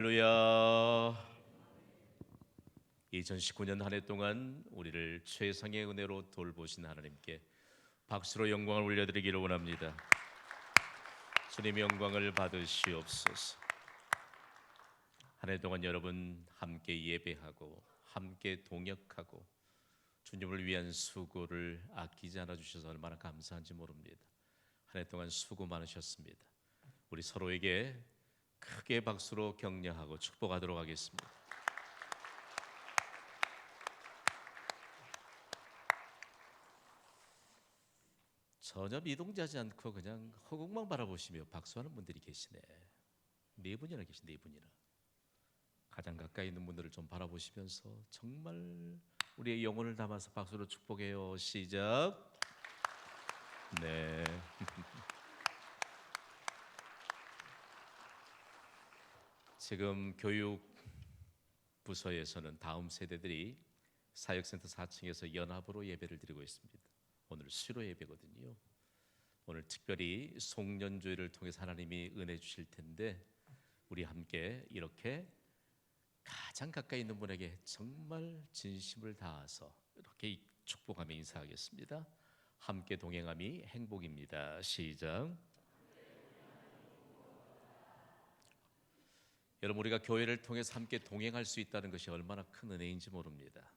할렐루야. 2019년 한 해 동안 우리를 최상의 은혜로 돌보신 하나님께 박수로 영광을 올려드리기를 원합니다. 주님의 영광을 받으시옵소서. 한 해 동안 여러분 함께 예배하고 함께 동역하고 주님을 위한 수고를 아끼지 않아 주셔서 얼마나 감사한지 모릅니다. 한 해 동안 수고 많으셨습니다. 우리 서로에게 크게 박수로 격려하고 축복하도록 하겠습니다. 전혀 미동자지 않고 그냥 허공만 바라보시며 박수하는 분들이 계시네. 네 분이나 계신, 네 분이나. 가장 가까이 있는 분들을 좀 바라보시면서 정말 우리의 영혼을 담아서 박수로 축복해요. 시작. 네. 지금 교육 부서에서는 다음 세대들이 사역센터 4층에서 연합으로 예배를 드리고 있습니다. 오늘 수요 예배거든요. 오늘 특별히 송년주일을 통해서 하나님이 은혜 주실 텐데 우리 함께 이렇게 가장 가까이 있는 분에게 정말 진심을 다해서 이렇게 축복하며 인사하겠습니다. 함께 동행함이 행복입니다. 시작. 여러분, 우리가 교회를 통해서 함께 동행할 수 있다는 것이 얼마나 큰 은혜인지 모릅니다.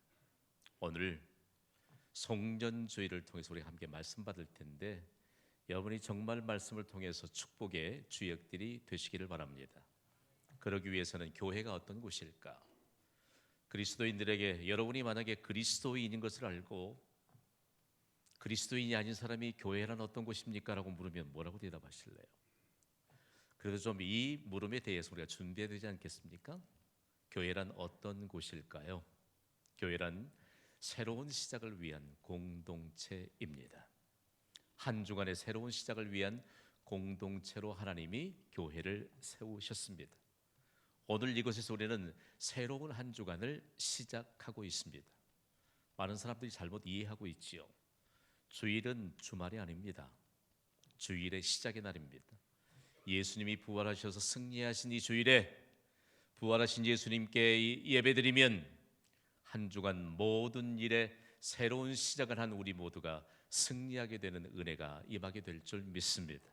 오늘 송년주일을 통해서 우리가 함께 말씀 받을 텐데 여러분이 정말 말씀을 통해서 축복의 주역들이 되시기를 바랍니다. 그러기 위해서는 교회가 어떤 곳일까? 그리스도인들에게 여러분이 만약에 그리스도인인 것을 알고 그리스도인이 아닌 사람이 교회란 어떤 곳입니까? 라고 물으면 뭐라고 대답하실래요? 그래도 좀 이 물음에 대해서 우리가 준비해야 되지 않겠습니까? 교회란 어떤 곳일까요? 교회란 새로운 시작을 위한 공동체입니다. 한 주간의 새로운 시작을 위한 공동체로 하나님이 교회를 세우셨습니다. 오늘 이곳에서 우리는 새로운 한 주간을 시작하고 있습니다. 많은 사람들이 잘못 이해하고 있지요. 주일은 주말이 아닙니다. 주일의 시작의 날입니다. 예수님이 부활하셔서 승리하신 이 주일에 부활하신 예수님께 예배드리면 한 주간 모든 일에 새로운 시작을 한 우리 모두가 승리하게 되는 은혜가 임하게 될 줄 믿습니다.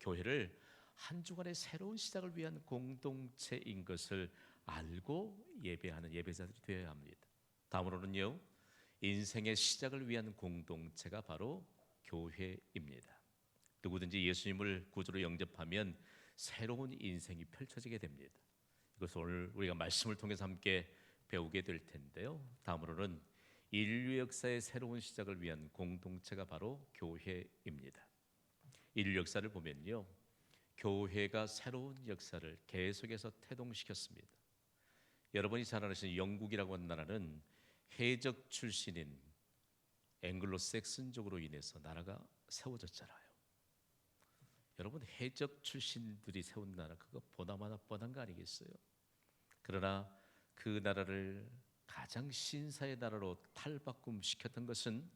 교회를 한 주간의 새로운 시작을 위한 공동체인 것을 알고 예배하는 예배자들이 되어야 합니다. 다음으로는요, 인생의 시작을 위한 공동체가 바로 교회입니다. 누구든지 예수님을 구주로 영접하면 새로운 인생이 펼쳐지게 됩니다. 이것을 오늘 우리가 말씀을 통해서 함께 배우게 될 텐데요. 다음으로는 인류 역사의 새로운 시작을 위한 공동체가 바로 교회입니다. 인류 역사를 보면요, 교회가 새로운 역사를 계속해서 태동시켰습니다. 여러분이 잘 아시는 영국이라고 하는 나라는 해적 출신인 앵글로색슨족으로 인해서 나라가 세워졌잖아요. 여러분, 해적 출신들이 세운 나라, 그거 보나마나 뻔한 거 아니겠어요? 그러나 그 나라를 가장 신사의 나라로 탈바꿈시켰던 것은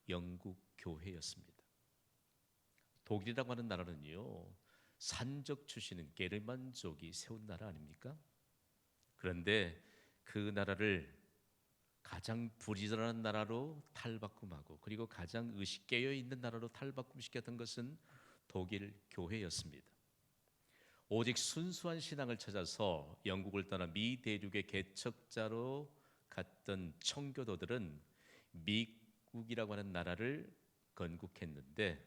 영국 교회였습니다. 독일이라고 하는 나라는요, 산적 출신인 게르만족이 세운 나라 아닙니까? 그런데 그 나라를 가장 부지런한 나라로 탈바꿈하고 그리고 가장 의식 깨어 있는 나라로 탈바꿈시켰던 것은 독일 교회였습니다. 오직 순수한 신앙을 찾아서 영국을 떠나 미 대륙의 개척자로 갔던 청교도들은 미국이라고 하는 나라를 건국했는데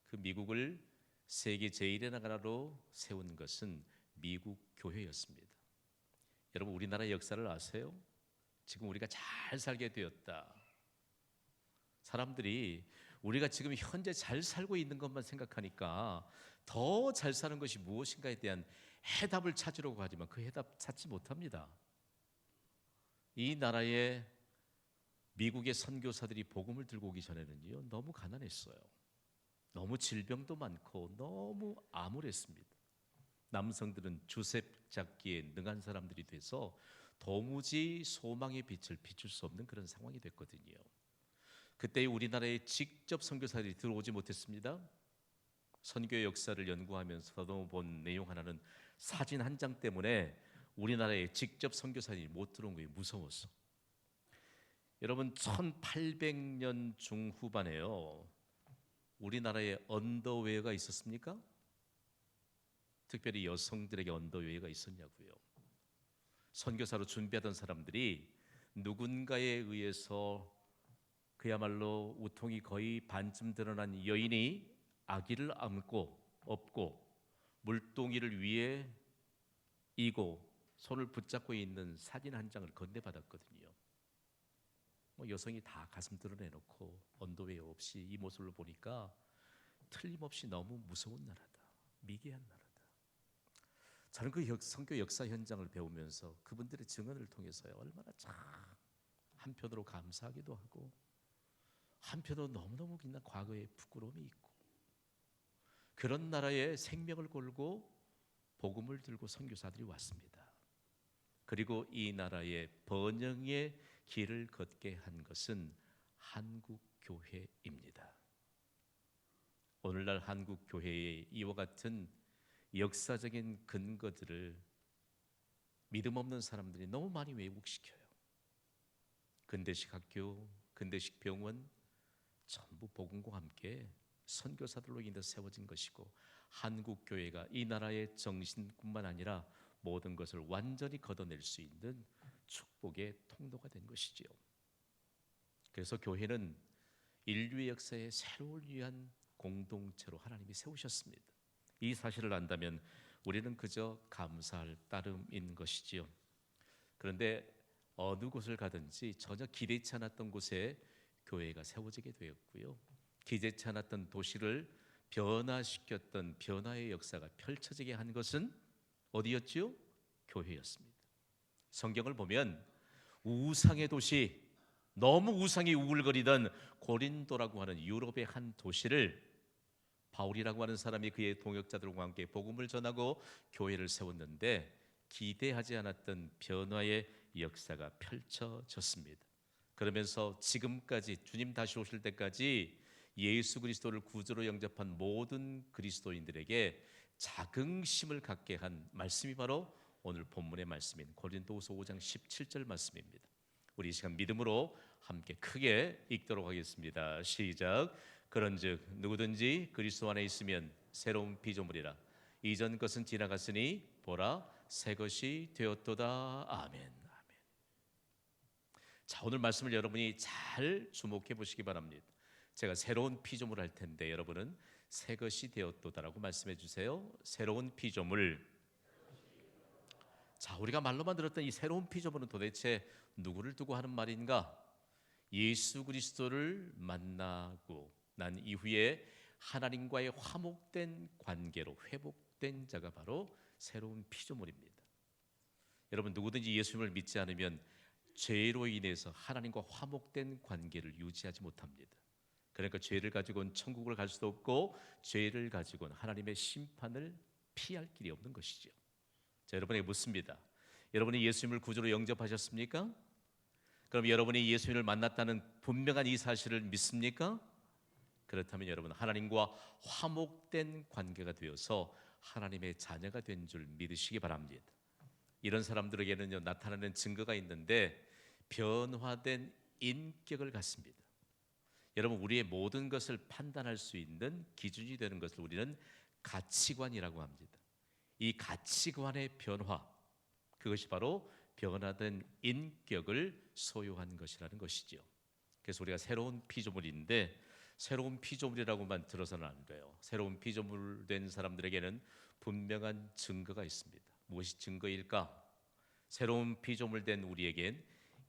그 미국을 세계 제1의 나라로 세운 것은 미국 교회였습니다. 여러분, 우리나라 역사를 아세요? 지금 우리가 잘 살게 되었다. 사람들이 우리가 지금 현재 잘 살고 있는 것만 생각하니까 더 잘 사는 것이 무엇인가에 대한 해답을 찾으려고 하지만 그 해답 찾지 못합니다. 이 나라의 미국의 선교사들이 복음을 들고 오기 전에는요, 너무 가난했어요. 너무 질병도 많고 너무 암울했습니다. 남성들은 주셉 잡기에 능한 사람들이 돼서 도무지 소망의 빛을 비출 수 없는 그런 상황이 됐거든요. 그때 우리나라에 직접 선교사들이 들어오지 못했습니다. 선교의 역사를 연구하면서도 본 내용 하나는 사진 한 장 때문에 우리나라에 직접 선교사님이 못 들어온 거예요. 무서워서. 여러분 1800년 중후반에요. 우리나라에 언더웨어가 있었습니까? 특별히 여성들에게 언더웨어가 있었냐고요. 선교사로 준비하던 사람들이 누군가에 의해서 그야말로 우통이 거의 반쯤 드러난 여인이 아기를 업고 물동이를 위에 이고 손을 붙잡고 있는 사진 한 장을 건네받았거든요. 여성이 다 가슴 드러내놓고 언더웨어 없이 이 모습을 보니까 틀림없이 너무 무서운 나라다, 미개한 나라다. 저는 그 선교 역사 현장을 배우면서 그분들의 증언을 통해서요, 얼마나 참 한편으로 감사하기도 하고 한편으로 너무너무 긴 과거의 부끄러움이 있고, 그런 나라에 생명을 걸고 복음을 들고 선교사들이 왔습니다. 그리고 이 나라의 번영의 길을 걷게 한 것은 한국 교회입니다. 오늘날 한국 교회의 이와 같은 역사적인 근거들을 믿음 없는 사람들이 너무 많이 왜곡시켜요. 근대식 학교, 근대식 병원 전부 복음과 함께 선교사들로 인해 세워진 것이고, 한국 교회가 이 나라의 정신뿐만 아니라 모든 것을 완전히 걷어낼 수 있는 축복의 통로가 된 것이지요. 그래서 교회는 인류의 역사에 새로운 위한 공동체로 하나님이 세우셨습니다. 이 사실을 안다면 우리는 그저 감사할 따름인 것이지요. 그런데 어느 곳을 가든지 전혀 기대치 않았던 곳에 교회가 세워지게 되었고요, 기대치 않았던 도시를 변화시켰던 변화의 역사가 펼쳐지게 한 것은 어디였지요? 교회였습니다. 성경을 보면 우상의 도시, 너무 우상이 우글거리던 고린도라고 하는 유럽의 한 도시를 바울이라고 하는 사람이 그의 동역자들과 함께 복음을 전하고 교회를 세웠는데, 기대하지 않았던 변화의 역사가 펼쳐졌습니다. 그러면서 지금까지 주님 다시 오실 때까지 예수 그리스도를 구주로 영접한 모든 그리스도인들에게 자긍심을 갖게 한 말씀이 바로 오늘 본문의 말씀인 고린도후서 5장 17절 말씀입니다. 우리 이 시간 믿음으로 함께 크게 읽도록 하겠습니다. 시작. 그런즉 누구든지 그리스도 안에 있으면 새로운 피조물이라, 이전 것은 지나갔으니 보라 새 것이 되었도다. 아멘. 자, 오늘 말씀을 여러분이 잘 주목해 보시기 바랍니다. 제가 새로운 피조물 할 텐데 여러분은 새 것이 되었도다라고 말씀해 주세요. 새로운 피조물. 자, 우리가 말로만 들었던 이 새로운 피조물은 도대체 누구를 두고 하는 말인가? 예수 그리스도를 만나고 난 이후에 하나님과의 화목된 관계로 회복된 자가 바로 새로운 피조물입니다. 여러분, 누구든지 예수님을 믿지 않으면 죄로 인해서 하나님과 화목된 관계를 유지하지 못합니다. 그러니까 죄를 가지고는 천국을 갈 수도 없고, 죄를 가지고는 하나님의 심판을 피할 길이 없는 것이죠. 자, 여러분에게 묻습니다. 여러분이 예수님을 구주로 영접하셨습니까? 그럼 여러분이 예수님을 만났다는 분명한 이 사실을 믿습니까? 그렇다면 여러분, 하나님과 화목된 관계가 되어서 하나님의 자녀가 된 줄 믿으시기 바랍니다. 이런 사람들에게는요, 나타나는 증거가 있는데 변화된 인격을 갖습니다. 여러분, 우리의 모든 것을 판단할 수 있는 기준이 되는 것을 우리는 가치관이라고 합니다. 이 가치관의 변화, 그것이 바로 변화된 인격을 소유한 것이라는 것이죠. 그래서 우리가 새로운 피조물인데, 새로운 피조물이라고만 들어서는 안 돼요. 새로운 피조물 된 사람들에게는 분명한 증거가 있습니다. 무엇이 증거일까? 새로운 피조물 된 우리에겐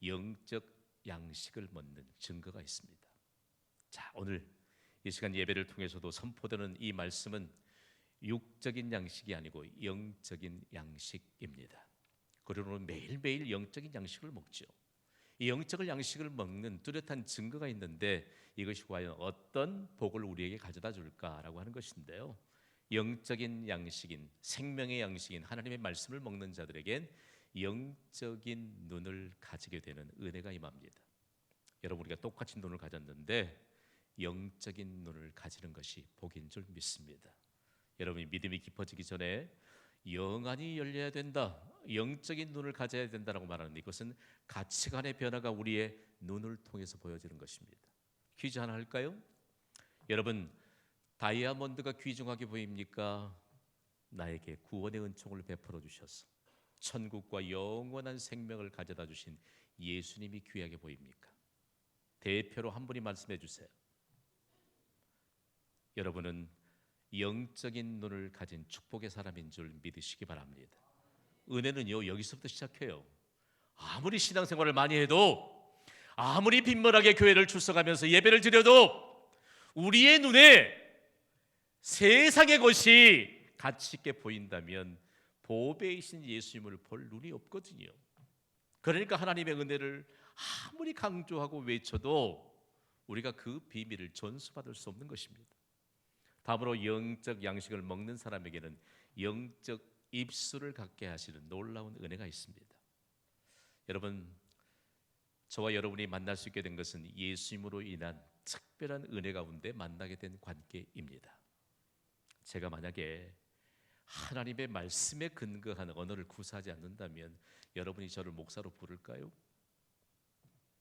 영적 양식을 먹는 증거가 있습니다. 자, 오늘 이 시간 예배를 통해서도 선포되는 이 말씀은 육적인 양식이 아니고 영적인 양식입니다. 그러므로 매일매일 영적인 양식을 먹죠. 이 영적인 양식을 먹는 뚜렷한 증거가 있는데, 이것이 과연 어떤 복을 우리에게 가져다 줄까라고 하는 것인데요, 영적인 양식인, 생명의 양식인 하나님의 말씀을 먹는 자들에겐 영적인 눈을 가지게 되는 은혜가 임합니다. 여러분, 우리가 똑같이 눈을 가졌는데 영적인 눈을 가지는 것이 복인 줄 믿습니다. 여러분이 믿음이 깊어지기 전에 영안이 열려야 된다. 영적인 눈을 가져야 된다라고 말하는데 이것은 가치관의 변화가 우리의 눈을 통해서 보여지는 것입니다. 퀴즈 하나 할까요? 여러분, 다이아몬드가 귀중하게 보입니까? 나에게 구원의 은총을 베풀어 주셔서 천국과 영원한 생명을 가져다 주신 예수님이 귀하게 보입니까? 대표로 한 분이 말씀해 주세요. 여러분은 영적인 눈을 가진 축복의 사람인 줄 믿으시기 바랍니다. 은혜는요, 여기서부터 시작해요. 아무리 신앙생활을 많이 해도, 아무리 빈번하게 교회를 출석하면서 예배를 드려도 우리의 눈에 세상의 것이 가치 있게 보인다면 보배이신 예수님을 볼 눈이 없거든요. 그러니까 하나님의 은혜를 아무리 강조하고 외쳐도 우리가 그 비밀을 전수받을 수 없는 것입니다. 다음으로 영적 양식을 먹는 사람에게는 영적 입술을 갖게 하시는 놀라운 은혜가 있습니다. 여러분, 저와 여러분이 만날 수 있게 된 것은 예수님으로 인한 특별한 은혜 가운데 만나게 된 관계입니다. 제가 만약에 하나님의 말씀에 근거한 언어를 구사하지 않는다면 여러분이 저를 목사로 부를까요?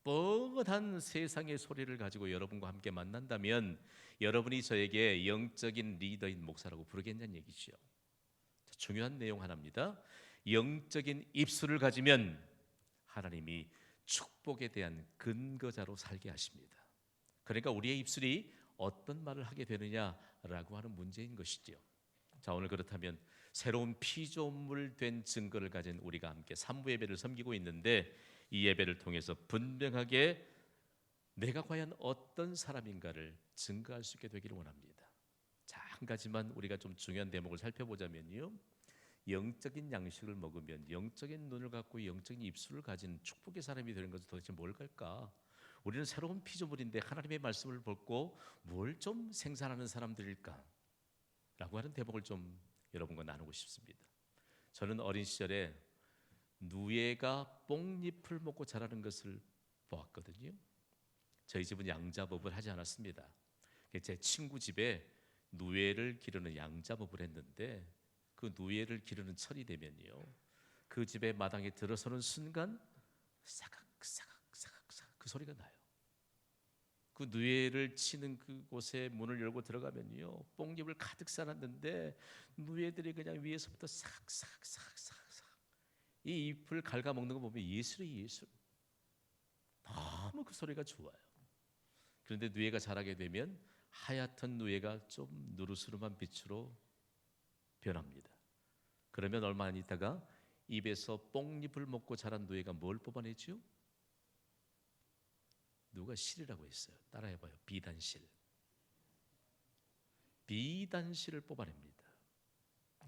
뻔한 세상의 소리를 가지고 여러분과 함께 만난다면 여러분이 저에게 영적인 리더인 목사라고 부르겠냐는 얘기죠. 중요한 내용 하나입니다. 영적인 입술을 가지면 하나님이 축복에 대한 근거자로 살게 하십니다. 그러니까 우리의 입술이 어떤 말을 하게 되느냐라고 하는 문제인 것이죠. 자, 오늘 그렇다면 새로운 피조물 된 증거를 가진 우리가 함께 삼부 예배를 섬기고 있는데 이 예배를 통해서 분명하게 내가 과연 어떤 사람인가를 증거할 수 있게 되기를 원합니다. 자, 한 가지만 우리가 좀 중요한 대목을 살펴보자면요, 영적인 양식을 먹으면 영적인 눈을 갖고 영적인 입술을 가진 축복의 사람이 되는 것은 도대체 뭘까? 우리는 새로운 피조물인데 하나님의 말씀을 듣고 뭘 좀 생산하는 사람들일까? 라고 하는 대목을 좀 여러분과 나누고 싶습니다. 저는 어린 시절에 누에가 뽕잎을 먹고 자라는 것을 보았거든요. 저희 집은 양자법을 하지 않았습니다. 제 친구 집에 누에를 기르는 양자법을 했는데 그 누에를 기르는 철이 되면요, 그 집의 마당에 들어서는 순간 사각사각사각사각 그 소리가 나요. 그 누에를 치는 그곳에 문을 열고 들어가면요, 뽕잎을 가득 쌓았는데 누에들이 그냥 위에서부터 사각사각사각사각 이 잎을 갉아먹는 거 보면 예술이 예술. 너무 그 소리가 좋아요. 그런데 누에가 자라게 되면 하얗던 누에가 좀 누르스름한 빛으로 변합니다. 그러면 얼마 안 있다가 입에서 뽕잎을 먹고 자란 누에가 뭘 뽑아내죠? 누가 실이라고 했어요. 따라해봐요. 비단실. 비단실을 뽑아냅니다.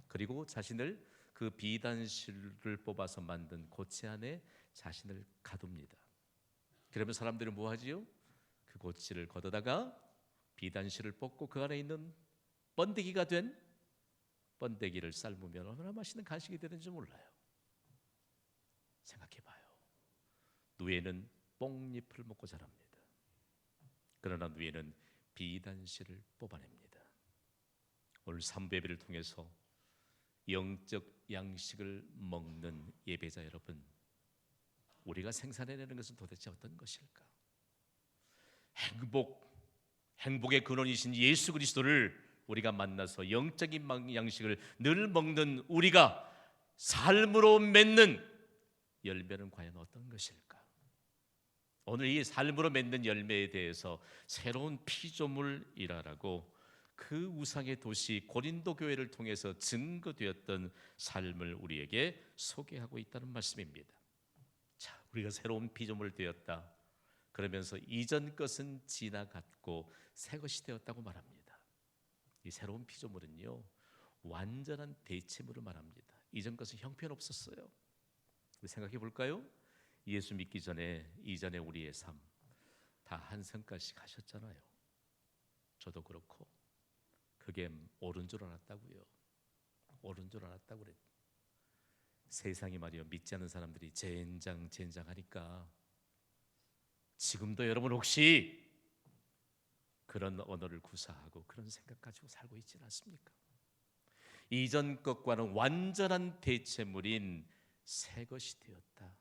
그리고 자신을 그 비단실을 뽑아서 만든 고체 안에 자신을 가둡니다. 그러면 사람들은 뭐 하지요? 그 고치를 걷어다가 비단실을 뽑고 그 안에 있는 번데기가 된 번데기를 삶으면 얼마나 맛있는 간식이 되는지 몰라요. 생각해봐요. 누에는 뽕잎을 먹고 자랍니다. 그러나 누에는 비단실을 뽑아냅니다. 오늘 삼배배를 통해서 영적 양식을 먹는 예배자 여러분, 우리가 생산해내는 것은 도대체 어떤 것일까? 행복의 근원이신 예수 그리스도를 우리가 만나서 영적인 양식을 늘 먹는 우리가 삶으로 맺는 열매는 과연 어떤 것일까? 오늘 이 삶으로 맺는 열매에 대해서 새로운 피조물이라고 그 우상의 도시 고린도 교회를 통해서 증거되었던 삶을 우리에게 소개하고 있다는 말씀입니다. 자, 우리가 새로운 피조물 되었다. 그러면서 이전 것은 지나갔고 새 것이 되었다고 말합니다. 이 새로운 피조물은요, 완전한 대체물을 말합니다. 이전 것은 형편없었어요. 생각해 볼까요? 예수 믿기 전에 이전에 우리의 삶 다 한 성까지 가셨잖아요. 저도 그렇고 그게 옳은 줄 알았다고요. 옳은 줄 알았다고 그랬. 세상이 말이요, 믿지 않는 사람들이 젠장 하니까 지금도 여러분 혹시 그런 언어를 구사하고 그런 생각 가지고 살고 있지는 않습니까? 이전 것과는 완전한 대체물인 새 것이 되었다.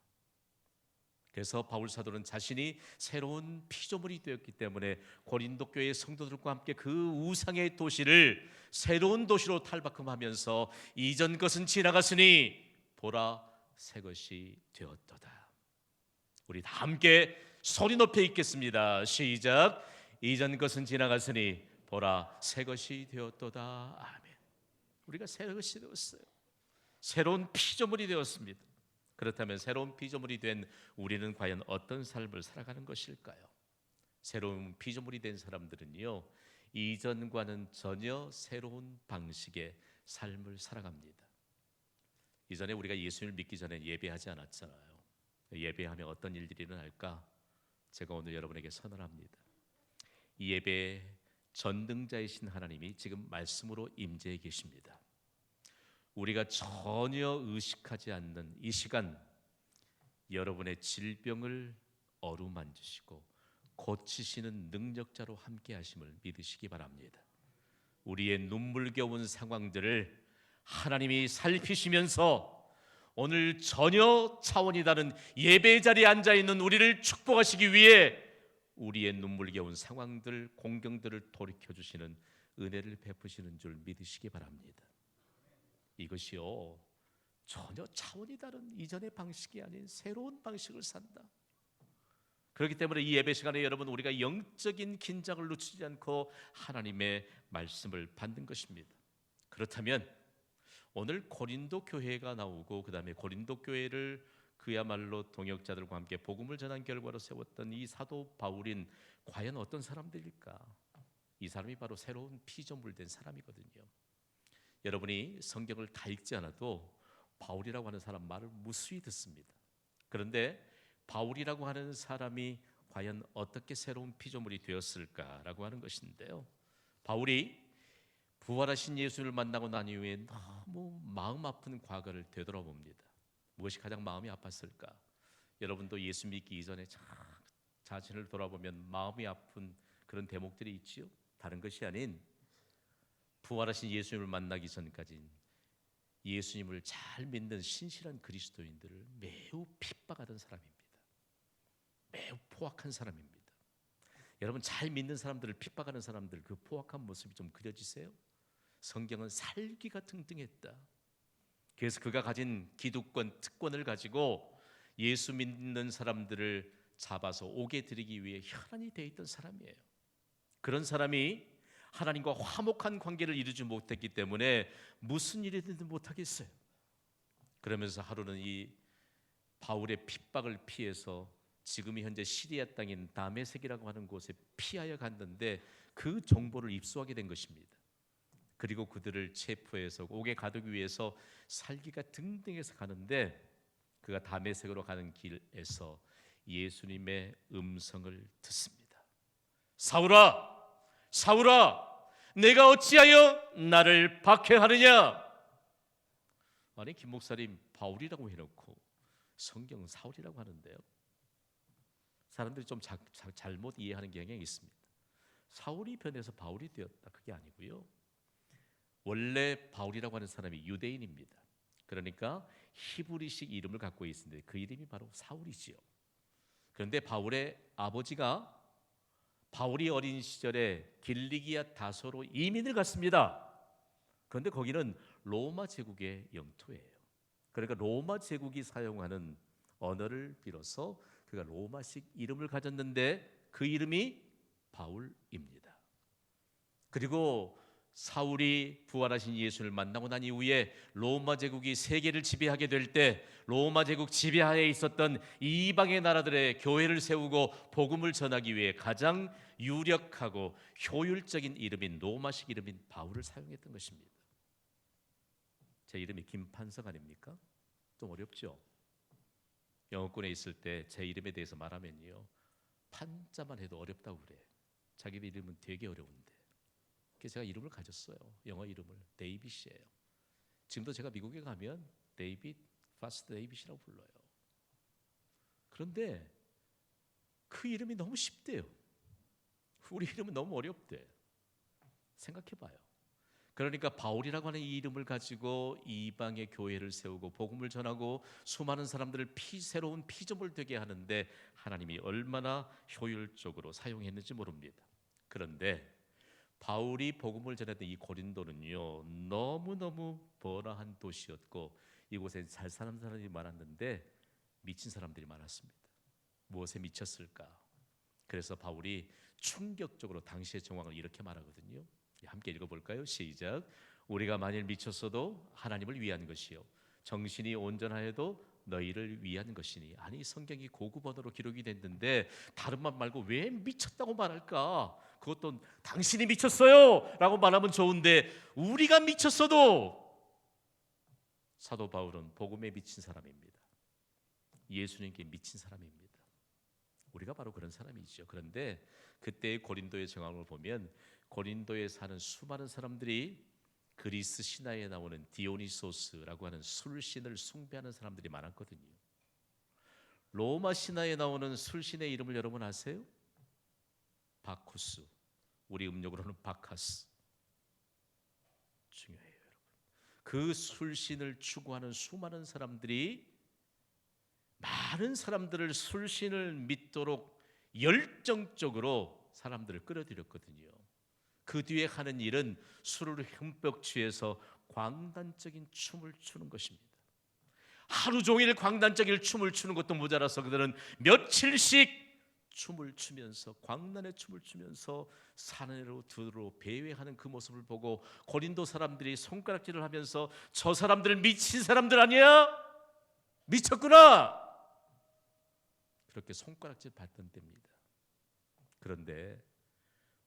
그래서 바울 사도는 자신이 새로운 피조물이 되었기 때문에 고린도 교회 성도들과 함께 그 우상의 도시를 새로운 도시로 탈바꿈하면서 이전 것은 지나갔으니 보라 새 것이 되었도다. 우리 다 함께 소리 높여 읽겠습니다. 시작. 이전 것은 지나갔으니 보라 새 것이 되었도다. 아멘. 우리가 새 것이 되었어요. 새로운 피조물이 되었습니다. 그렇다면 새로운 피조물이 된 우리는 과연 어떤 삶을 살아가는 것일까요? 새로운 피조물이 된 사람들은요, 이전과는 전혀 새로운 방식의 삶을 살아갑니다. 이전에 우리가 예수님을 믿기 전에 예배하지 않았잖아요. 예배하면 어떤 일들이 일어날까? 제가 오늘 여러분에게 선언합니다. 이 예배의 전능자이신 하나님이 지금 말씀으로 임재해 계십니다. 우리가 전혀 의식하지 않는 이 시간, 여러분의 질병을 어루만지시고 고치시는 능력자로 함께 하심을 믿으시기 바랍니다. 우리의 눈물겨운 상황들을 하나님이 살피시면서 오늘 전혀 차원이 다른 예배 자리에 앉아있는 우리를 축복하시기 위해 우리의 눈물겨운 상황들, 공경들을 돌이켜주시는 은혜를 베푸시는 줄 믿으시기 바랍니다. 이것이요, 전혀 차원이 다른 이전의 방식이 아닌 새로운 방식을 산다. 그렇기 때문에 이 예배 시간에 여러분, 우리가 영적인 긴장을 놓치지 않고 하나님의 말씀을 받는 것입니다. 그렇다면 오늘 고린도 교회가 나오고 그 다음에 고린도 교회를 그야말로 동역자들과 함께 복음을 전한 결과로 세웠던 이 사도 바울인 과연 어떤 사람들일까? 이 사람이 바로 새로운 피조물 된 사람이거든요. 여러분이 성경을 다 읽지 않아도 바울이라고 하는 사람 말을 무수히 듣습니다. 그런데 바울이라고 하는 사람이 과연 어떻게 새로운 피조물이 되었을까라고 하는 것인데요, 바울이 부활하신 예수를 만나고 난 이후에 너무 마음 아픈 과거를 되돌아봅니다. 무엇이 가장 마음이 아팠을까? 여러분도 예수 믿기 이전에 자신을 돌아보면 마음이 아픈 그런 대목들이 있지요. 다른 것이 아닌 부활하신 예수님을 만나기 전까지 예수님을 잘 믿는 신실한 그리스도인들을 매우 핍박하던 사람입니다. 매우 포악한 사람입니다. 여러분, 잘 믿는 사람들을 핍박하는 사람들, 그 포악한 모습이 좀 그려지세요? 성경은 살기가 등등했다. 그래서 그가 가진 기득권, 특권을 가지고 예수 믿는 사람들을 잡아서 옥에 들이기 위해 혈안이 되어 있던 사람이에요. 그런 사람이 하나님과 화목한 관계를 이루지 못했기 때문에 무슨 일이든 못하겠어요. 그러면서 하루는 이 바울의 핍박을 피해서 지금이 현재 시리아 땅인 다메섹이라고 하는 곳에 피하여 갔는데 그 정보를 입수하게 된 것입니다. 그리고 그들을 체포해서 옥에 가두기 위해서 살기가 등등해서 가는데 그가 다메섹으로 가는 길에서 예수님의 음성을 듣습니다. 사울아, 사울아, 내가 어찌하여 나를 박해하느냐? 아니, 김 목사님 바울이라고 해놓고 성경은 사울이라고 하는데요, 사람들이 좀 잘못 이해하는 경향이 있습니다. 사울이 변해서 바울이 되었다, 그게 아니고요, 원래 바울이라고 하는 사람이 유대인입니다. 그러니까 히브리식 이름을 갖고 있는데 그 이름이 바로 사울이지요. 그런데 바울의 아버지가 바울이 어린 시절에 길리기아 다소로 이민을 갔습니다. 그런데 거기는 로마 제국의 영토예요. 그러니까 로마 제국이 사용하는 언어를 빌어서 그가 로마식 이름을 가졌는데 그 이름이 바울입니다. 그리고 사울이 부활하신 예수를 만나고 난 이후에 로마 제국이 세계를 지배하게 될 때 로마 제국 지배하에 있었던 이방의 나라들의 교회를 세우고 복음을 전하기 위해 가장 유력하고 효율적인 이름인 로마식 이름인 바울을 사용했던 것입니다. 제 이름이 김판석 아닙니까? 좀 어렵죠? 영어권에 있을 때 제 이름에 대해서 말하면요, 판자만 해도 어렵다고 그래. 자기 이름은 되게 어려운데. 그래서 제가 이름을 가졌어요. 영어 이름을 데이빗이에요. 지금도 제가 미국에 가면 데이빗 파스트 데이빗이라고 불러요. 그런데 그 이름이 너무 쉽대요. 우리 이름은 너무 어렵대. 생각해봐요. 그러니까 바울이라고 하는 이 이름을 가지고 이방의 교회를 세우고 복음을 전하고 수많은 사람들을 새로운 피조물 되게 하는데 하나님이 얼마나 효율적으로 사용했는지 모릅니다. 그런데 바울이 복음을 전했던 이 고린도는요, 너무너무 번화한 도시였고 이곳에 잘 사는 사람이 많았는데 미친 사람들이 많았습니다. 무엇에 미쳤을까? 그래서 바울이 충격적으로 당시의 정황을 이렇게 말하거든요. 함께 읽어볼까요? 시작. 우리가 만일 미쳤어도 하나님을 위한 것이요 정신이 온전하여도 너희를 위한 것이니. 아니, 성경이 고급 언어로 기록이 됐는데 다른 말 말고 왜 미쳤다고 말할까? 그것도 당신이 미쳤어요 라고 말하면 좋은데 우리가 미쳤어도. 사도 바울은 복음에 미친 사람입니다. 예수님께 미친 사람입니다. 우리가 바로 그런 사람이죠. 그런데 그때의 고린도의 정황을 보면 고린도에 사는 수많은 사람들이 그리스 신화에 나오는 디오니소스라고 하는 술신을 숭배하는 사람들이 많았거든요. 로마 신화에 나오는 술신의 이름을 여러분 아세요? 바쿠스, 우리 음력으로는 바카스. 중요해요, 여러분. 그 술신을 추구하는 수많은 사람들이 많은 사람들을 술신을 믿도록 열정적으로 사람들을 끌어들였거든요. 그 뒤에 하는 일은 술을 흠뻑 취해서 광단적인 춤을 추는 것입니다. 하루 종일 광단적인 춤을 추는 것도 모자라서 그들은 며칠씩 춤을 추면서 광란의 춤을 추면서 산으로 들어 배회하는 그 모습을 보고 고린도 사람들이 손가락질을 하면서 저 사람들 미친 사람들 아니야? 미쳤구나! 그렇게 손가락질 받던 때입니다. 그런데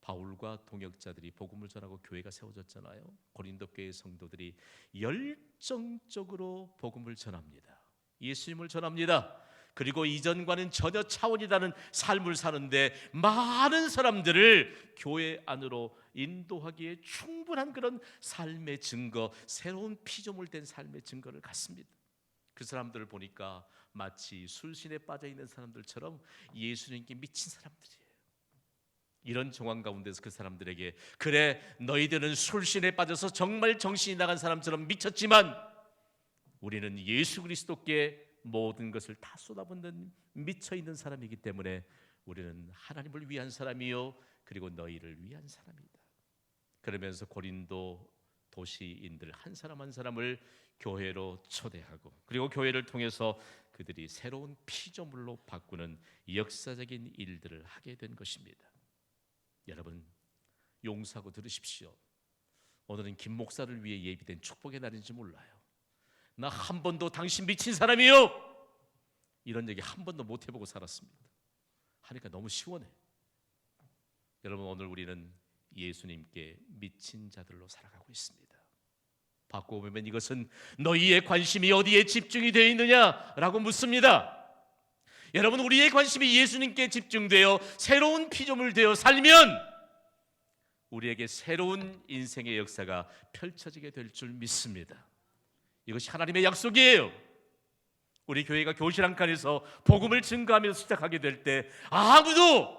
바울과 동역자들이 복음을 전하고 교회가 세워졌잖아요. 고린도 교회 성도들이 열정적으로 복음을 전합니다. 예수님을 전합니다. 그리고 이전과는 전혀 차원이 다른 삶을 사는데 많은 사람들을 교회 안으로 인도하기에 충분한 그런 삶의 증거, 새로운 피조물 된 삶의 증거를 갖습니다. 그 사람들을 보니까 마치 술신에 빠져있는 사람들처럼 예수님께 미친 사람들이에요. 이런 정황 가운데서 그 사람들에게 그래 너희들은 술신에 빠져서 정말 정신이 나간 사람처럼 미쳤지만 우리는 예수 그리스도께 모든 것을 다 쏟아붓는 미쳐있는 사람이기 때문에 우리는 하나님을 위한 사람이요 그리고 너희를 위한 사람이다. 그러면서 고린도 도시인들 한 사람 한 사람을 교회로 초대하고 그리고 교회를 통해서 그들이 새로운 피조물로 바꾸는 역사적인 일들을 하게 된 것입니다. 여러분 용서하고 들으십시오. 오늘은 김 목사를 위해 예비된 축복의 날인지 몰라요. 나 한 번도 당신 미친 사람이요 이런 얘기 한 번도 못 해보고 살았습니다. 하니까 너무 시원해. 여러분 오늘 우리는 예수님께 미친 자들로 살아가고 있습니다. 바꾸어 보면 이것은 너희의 관심이 어디에 집중이 되어 있느냐라고 묻습니다. 여러분 우리의 관심이 예수님께 집중되어 새로운 피조물 되어 살면 우리에게 새로운 인생의 역사가 펼쳐지게 될 줄 믿습니다. 이것이 하나님의 약속이에요. 우리 교회가 교실 한 칸에서 복음을 증거하면서 시작하게 될 때 아무도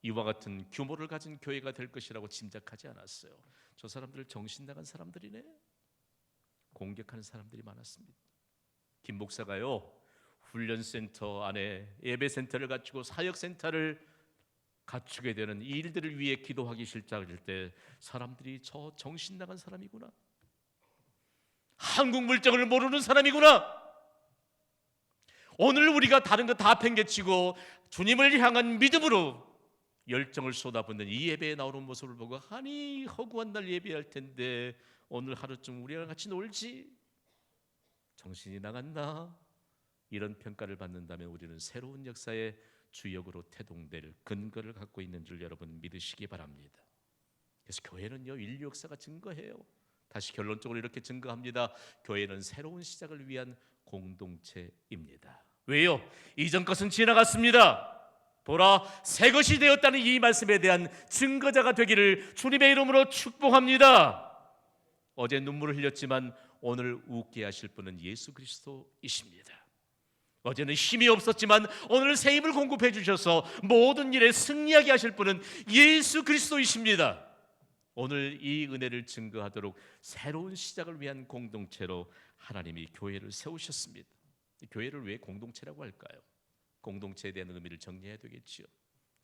이와 같은 규모를 가진 교회가 될 것이라고 짐작하지 않았어요. 저 사람들 정신 나간 사람들이네. 공격하는 사람들이 많았습니다. 김 목사가요 훈련센터 안에 예배센터를 갖추고 사역센터를 갖추게 되는 이 일들을 위해 기도하기 시작할 때 사람들이 저 정신 나간 사람이구나, 한국 물정을 모르는 사람이구나, 오늘 우리가 다른 거 다 팽개치고 주님을 향한 믿음으로 열정을 쏟아붓는 이 예배에 나오는 모습을 보고 아니 허구한 날 예배할 텐데 오늘 하루쯤 우리랑 같이 놀지, 정신이 나갔나, 이런 평가를 받는다면 우리는 새로운 역사의 주역으로 태동될 근거를 갖고 있는 줄 여러분 믿으시기 바랍니다. 그래서 교회는요 인류 역사가 증거해요. 다시 결론적으로 이렇게 증거합니다. 교회는 새로운 시작을 위한 공동체입니다. 왜요? 이전 것은 지나갔습니다. 보라 새 것이 되었다는 이 말씀에 대한 증거자가 되기를 주님의 이름으로 축복합니다. 어제 눈물을 흘렸지만 오늘 웃게 하실 분은 예수 그리스도이십니다. 어제는 힘이 없었지만 오늘 새 힘을 공급해 주셔서 모든 일에 승리하게 하실 분은 예수 그리스도이십니다. 오늘 이 은혜를 증거하도록 새로운 시작을 위한 공동체로 하나님이 교회를 세우셨습니다. 교회를 왜 공동체라고 할까요? 공동체에 대한 의미를 정리해야 되겠지요.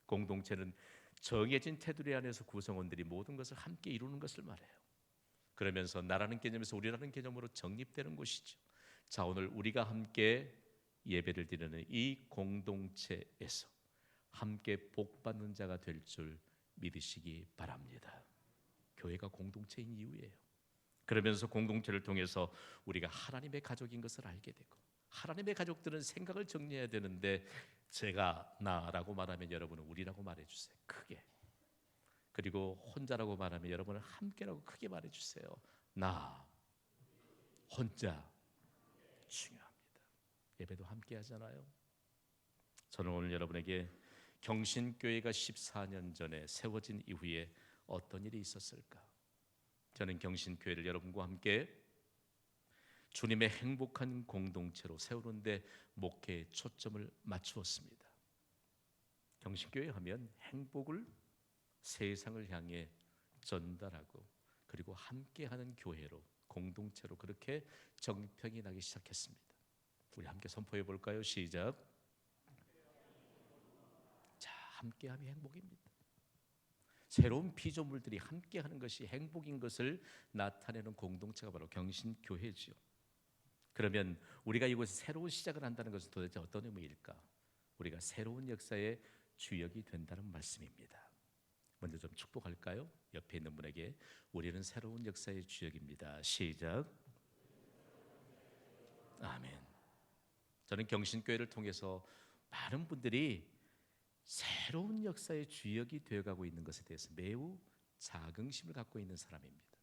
공동체는 정해진 테두리 안에서 구성원들이 모든 것을 함께 이루는 것을 말해요. 그러면서 나라는 개념에서 우리라는 개념으로 정립되는 곳이죠. 자, 오늘 우리가 함께 예배를 드리는 이 공동체에서 함께 복받는 자가 될 줄 믿으시기 바랍니다. 교회가 공동체인 이유예요. 그러면서 공동체를 통해서 우리가 하나님의 가족인 것을 알게 되고, 하나님의 가족들은 생각을 정리해야 되는데 제가 나라고 말하면 여러분은 우리라고 말해주세요. 크게. 그리고 혼자라고 말하면 여러분은 함께라고 크게 말해주세요. 나 혼자 중요합니다. 예배도 함께 하잖아요. 저는 오늘 여러분에게 경신교회가 14년 전에 세워진 이후에 어떤 일이 있었을까? 저는 경신교회를 여러분과 함께 주님의 행복한 공동체로 세우는데 목회에 초점을 맞추었습니다. 경신교회 하면 행복을 세상을 향해 전달하고 그리고 함께하는 교회로, 공동체로 그렇게 정평이 나기 시작했습니다. 우리 함께 선포해 볼까요? 시작. 자, 함께함이 행복입니다. 새로운 피조물들이 함께하는 것이 행복인 것을 나타내는 공동체가 바로 경신교회지요. 그러면 우리가 이곳에 새로운 시작을 한다는 것은 도대체 어떤 의미일까? 우리가 새로운 역사의 주역이 된다는 말씀입니다. 먼저 좀 축복할까요? 옆에 있는 분에게 우리는 새로운 역사의 주역입니다. 시작. 아멘. 저는 경신교회를 통해서 많은 분들이 새로운 역사의 주역이 되어가고 있는 것에 대해서 매우 자긍심을 갖고 있는 사람입니다.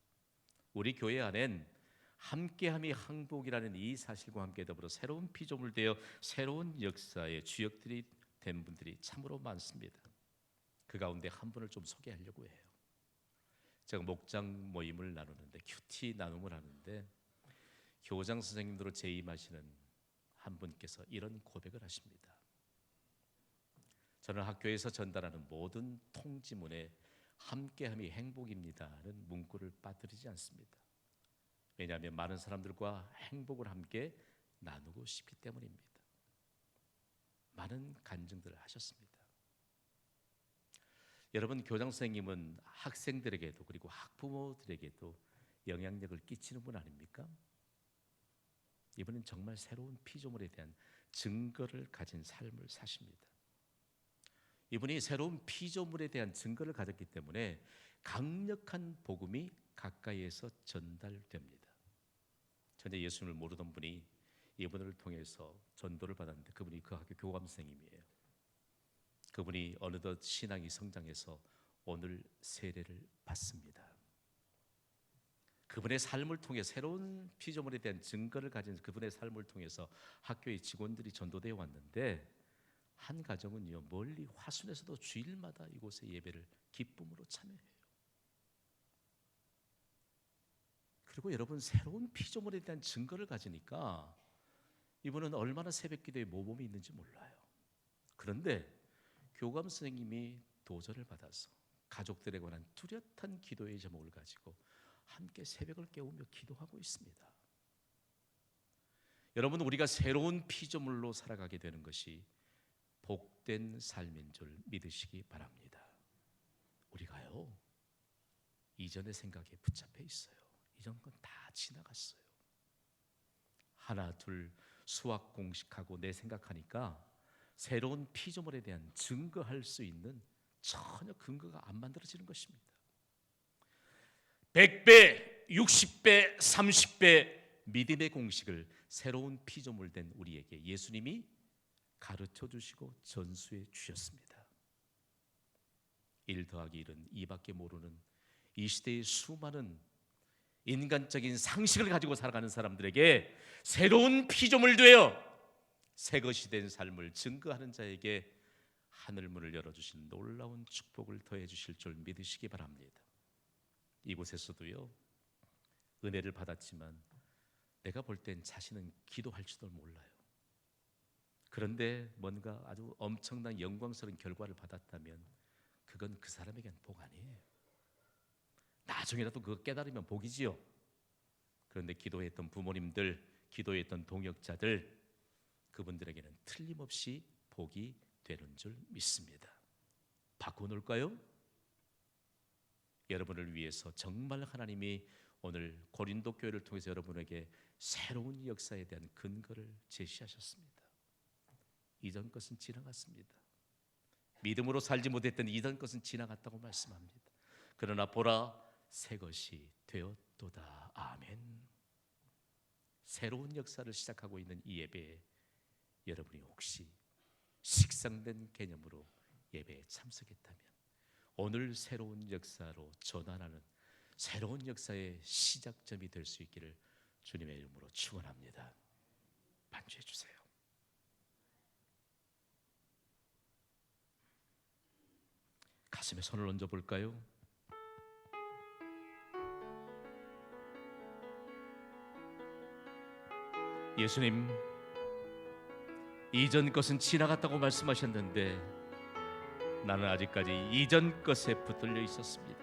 우리 교회 안엔 함께함이 항복이라는 이 사실과 함께 더불어 새로운 피조물 되어 새로운 역사의 주역들이 된 분들이 참으로 많습니다. 그 가운데 한 분을 좀 소개하려고 해요. 제가 목장 모임을 나누는데, 큐티 나눔을 하는데 교장 선생님으로 재임하시는 한 분께서 이런 고백을 하십니다. 저는 학교에서 전달하는 모든 통지문에 함께함이 행복입니다는 문구를 빠뜨리지 않습니다. 왜냐하면 많은 사람들과 행복을 함께 나누고 싶기 때문입니다. 많은 간증들을 하셨습니다. 여러분, 교장 선생님은 학생들에게도 그리고 학부모들에게도 영향력을 끼치는 분 아닙니까? 이분은 정말 새로운 피조물에 대한 증거를 가진 삶을 사십니다. 이분이 새로운 피조물에 대한 증거를 가졌기 때문에 강력한 복음이 가까이에서 전달됩니다. 전에 예수님을 모르던 분이 이분을 통해서 전도를 받았는데 그분이 그 학교 교감 선생님이에요. 그분이 어느덧 신앙이 성장해서 오늘 세례를 받습니다. 그분의 삶을 통해 새로운 피조물에 대한 증거를 가진 그분의 삶을 통해서 학교의 직원들이 전도되어 왔는데, 한 가정은요 멀리 화순에서도 주일마다 이곳에 예배를 기쁨으로 참여해요. 그리고 여러분, 새로운 피조물에 대한 증거를 가지니까 이분은 얼마나 새벽기도에 모범이 있는지 몰라요. 그런데 교감 선생님이 도전을 받아서 가족들에 관한 뚜렷한 기도의 제목을 가지고 함께 새벽을 깨우며 기도하고 있습니다. 여러분, 우리가 새로운 피조물로 살아가게 되는 것이 복된 삶인 줄 믿으시기 바랍니다. 우리가요 이전의 생각에 붙잡혀 있어요. 이전 건 다 지나갔어요. 하나 둘 수학 공식하고 내 생각하니까 새로운 피조물에 대한 증거할 수 있는 전혀 근거가 안 만들어지는 것입니다. 100배, 60배, 30배 믿음의 공식을 새로운 피조물 된 우리에게 예수님이 가르쳐 주시고 전수해 주셨습니다. 1 더하기 1은 2밖에 모르는 이 시대의 수많은 인간적인 상식을 가지고 살아가는 사람들에게 새로운 피조물 되어 새 것이 된 삶을 증거하는 자에게 하늘문을 열어주신 놀라운 축복을 더해 주실 줄 믿으시기 바랍니다. 이곳에서도요 은혜를 받았지만 내가 볼 땐 자신은 기도할지도 몰라요. 그런데 뭔가 아주 엄청난 영광스러운 결과를 받았다면 그건 그 사람에겐 복 아니에요. 나중에라도 그거 깨달으면 복이지요. 그런데 기도했던 부모님들, 기도했던 동역자들, 그분들에게는 틀림없이 복이 되는 줄 믿습니다. 바꿔놓을까요? 여러분을 위해서 정말 하나님이 오늘 고린도 교회를 통해서 여러분에게 새로운 역사에 대한 근거를 제시하셨습니다. 이전 것은 지나갔습니다. 믿음으로 살지 못했던 이전 것은 지나갔다고 말씀합니다. 그러나 보라, 새 것이 되었도다. 아멘. 새로운 역사를 시작하고 있는 이 예배에 여러분이 혹시 식상된 개념으로 예배에 참석했다면 오늘 새로운 역사로 전환하는 새로운 역사의 시작점이 될 수 있기를 주님의 이름으로 축원합니다. 반주해 주세요. 가슴에 손을 얹어 볼까요? 예수님, 이전 것은 지나갔다고 말씀하셨는데 나는 아직까지 이전 것에 붙들려 있었습니다.